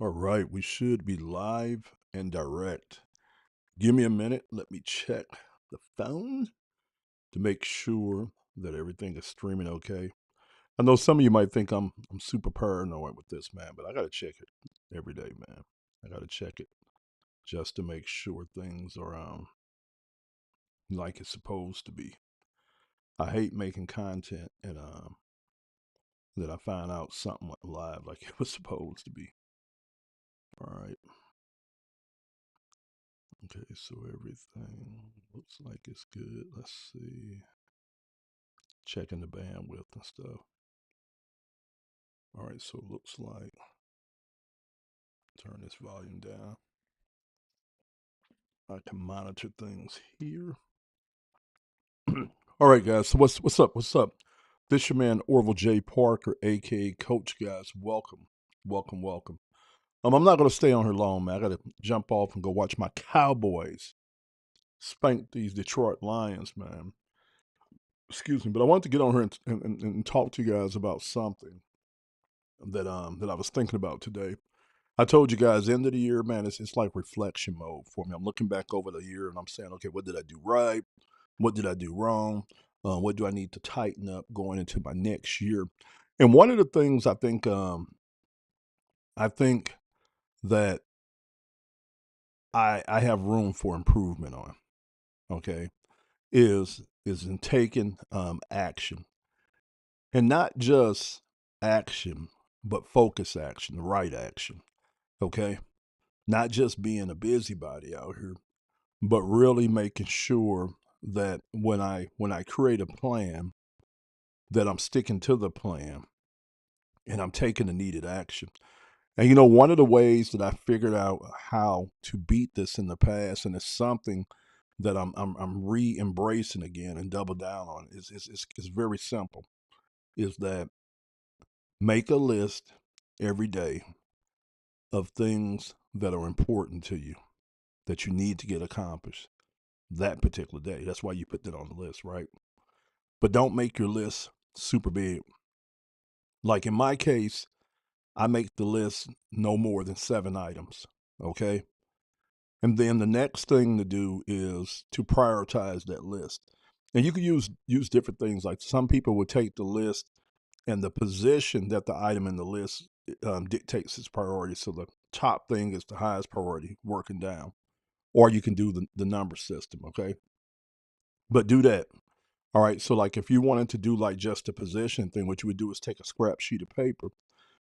All right, we should be live and direct. Give me a minute. Let me check the phone to make sure that everything is streaming okay. I know some of you might think I'm super paranoid with this, man, but I gotta check it every day, man. I gotta check it just to make sure things are like it's supposed to be. I hate making content and that I find out something went live like it was supposed to be. All right. Okay, so everything looks like it's good. Let's see. Checking the bandwidth and stuff. All right, so it looks like turn this volume down. I can monitor things here. All right, guys. So what's up? What's up? This your man Orville J. Parker, aka Coach. Guys, welcome, welcome, welcome. I'm not gonna stay on here long, man. I gotta jump off and go watch my Cowboys spank these Detroit Lions, man. Excuse me, but I wanted to get on here and talk to you guys about something that I was thinking about today. I told you guys, end of the year, man, it's like reflection mode for me. I'm looking back over the year and I'm saying, okay, what did I do right? What did I do wrong? What do I need to tighten up going into my next year? And one of the things I think that I have room for improvement on, okay, is in taking action, and not just action, but focus action, the right action, okay, not just being a busybody out here, but really making sure that when I create a plan, that I'm sticking to the plan and I'm taking the needed action. And one of the ways that I figured out how to beat this in the past, and it's something that I'm re-embracing again and double down on, is very simple. Is that make a list every day of things that are important to you that you need to get accomplished that particular day. That's why you put that on the list, right? But don't make your list super big. Like in my case, I make the list no more than 7 items. Okay. And then the next thing to do is to prioritize that list. And you can use different things. Like some people would take the list and the position that the item in the list dictates its priority. So the top thing is the highest priority, working down. Or you can do the number system. Okay. But do that. All right. So like if you wanted to do like just a position thing, what you would do is take a scrap sheet of paper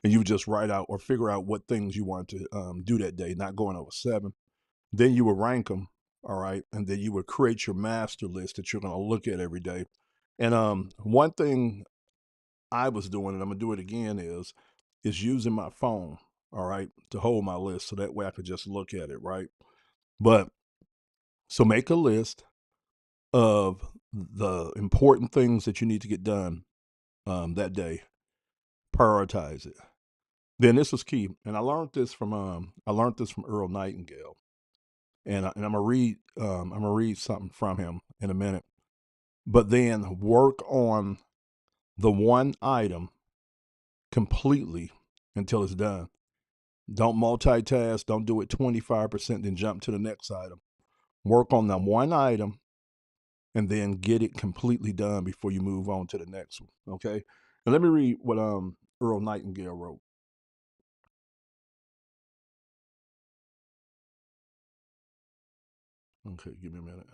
and you would just write out or figure out what things you wanted to do that day, not going over 7. Then you would rank them. All right. And then you would create your master list that you're going to look at every day. And one thing I was doing, and I'm going to do it again, is using my phone. All right. To hold my list. So that way I could just look at it. Right. But so make a list of the important things that you need to get done that day. Prioritize it. Then this was key, and I learned this from Earl Nightingale, and I'm gonna read something from him in a minute. But then work on the one item completely until it's done. Don't multitask. Don't do it 25%, then jump to the next item. Work on the one item and then get it completely done before you move on to the next one. Okay. And let me read what Earl Nightingale wrote. Okay, give me a minute.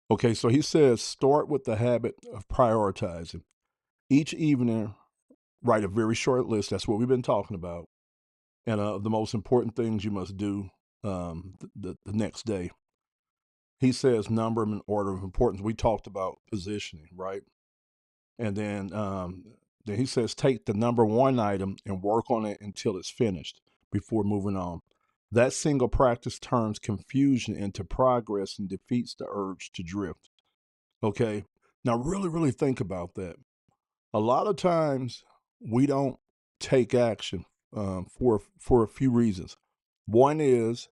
Okay, so he says start with the habit of prioritizing. Each evening, write a very short list. That's what we've been talking about. And the most important things you must do the next day. He says number them in order of importance. We talked about positioning, right? And then he says take the number one item and work on it until it's finished before moving on. That single practice turns confusion into progress and defeats the urge to drift. Okay. Now, really, really think about that. A lot of times we don't take action for a few reasons. One is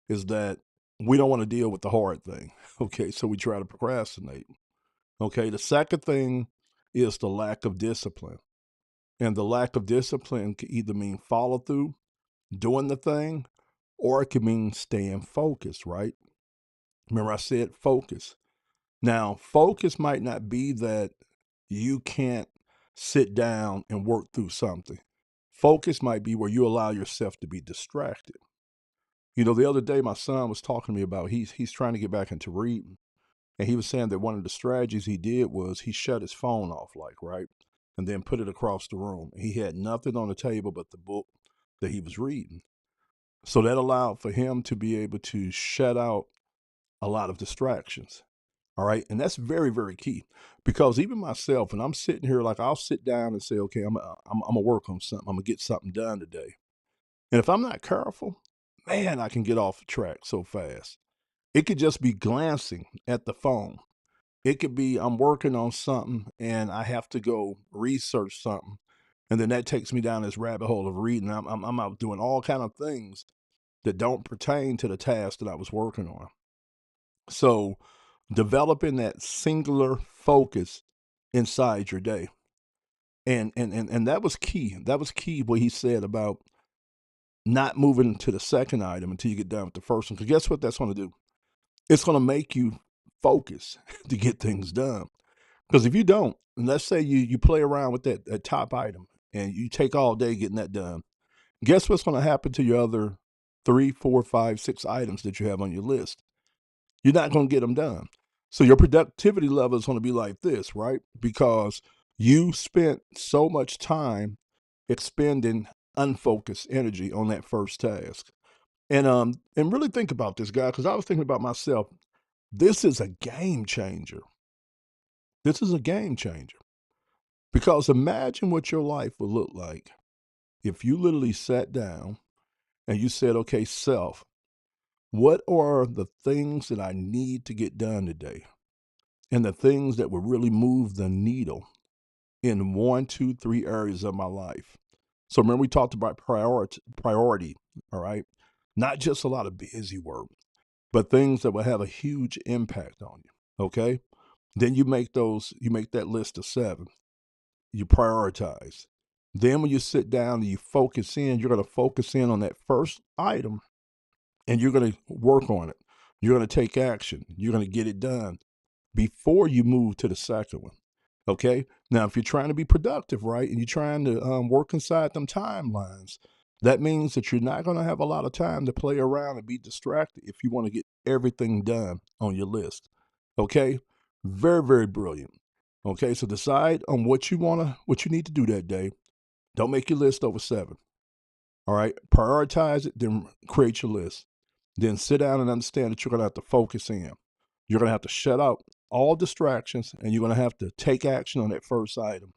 that we don't want to deal with the hard thing. Okay, so we try to procrastinate. Okay, the second thing is the lack of discipline. And the lack of discipline can either mean follow through, doing the thing, or it can mean staying focused, right? Remember, I said focus. Now, focus might not be that you can't sit down and work through something. Focus might be where you allow yourself to be distracted. You know, the other day my son was talking to me about he's trying to get back into reading. And he was saying that one of the strategies he did was he shut his phone off, like, right? And then put it across the room. He had nothing on the table but the book that he was reading. So that allowed for him to be able to shut out a lot of distractions. All right. And that's very, very key because even myself, and I'm sitting here, like I'll sit down and say, okay, I'm going to work on something. I'm going to get something done today. And if I'm not careful, man, I can get off the track so fast. It could just be glancing at the phone. It could be I'm working on something and I have to go research something. And then that takes me down this rabbit hole of reading. I'm out doing all kind of things that don't pertain to the task that I was working on. So developing that singular focus inside your day. And that was key. That was key what he said about not moving to the second item until you get done with the first one. Because guess what that's going to do? It's going to make you focus to get things done. Because if you don't, and let's say you play around with that top item and you take all day getting that done, guess what's going to happen to your other 3, 4, 5, 6 items that you have on your list? You're not going to get them done. So your productivity level is going to be like this, right? Because you spent so much time expending unfocused energy on that first task. And really think about this, guy, because I was thinking about myself. This is a game changer. This is a game changer. Because imagine what your life would look like if you literally sat down and you said, okay, self, what are the things that I need to get done today? And the things that will really move the needle in 1, 2, 3 areas of my life. So remember we talked about priority, all right? Not just a lot of busy work, but things that will have a huge impact on you, okay? Then you make that list of 7. You prioritize. Then when you sit down and you focus in, you're going to focus in on that first item and you're going to work on it. You're going to take action. You're going to get it done before you move to the second one. Okay. Now, if you're trying to be productive, right, and you're trying to work inside them timelines, that means that you're not going to have a lot of time to play around and be distracted if you want to get everything done on your list. Okay. Very, very brilliant. Okay. So decide on what you need to do that day. Don't make your list over 7. All right. Prioritize it, then create your list. Then sit down and understand that you're going to have to focus in. You're going to have to shut out all distractions and you're going to have to take action on that first item.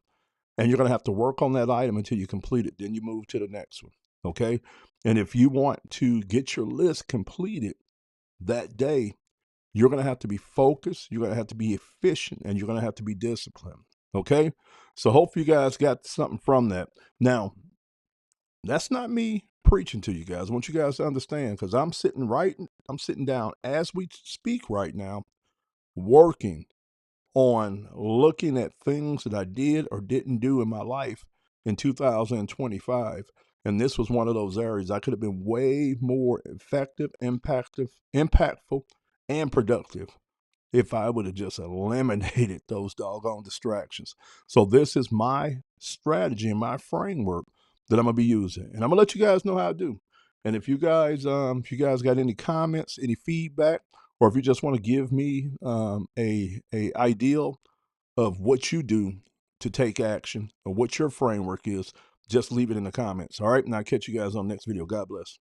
And you're going to have to work on that item until you complete it. Then you move to the next one. Okay. And if you want to get your list completed that day, you're going to have to be focused. You're going to have to be efficient and you're going to have to be disciplined. Okay. So hopefully you guys got something from that. Now, that's not me preaching to you guys. I want you guys to understand because I'm sitting down as we speak right now, working on looking at things that I did or didn't do in my life in 2025. And this was one of those areas I could have been way more effective, impactful, and productive if I would have just eliminated those doggone distractions. So this is my strategy and my framework that I'm gonna be using, and I'm gonna let you guys know how to do. And if you guys got any comments, any feedback, or if you just want to give me a ideal of what you do to take action or what your framework is, just leave it in the comments. All right, and I'll catch you guys on the next video. God bless.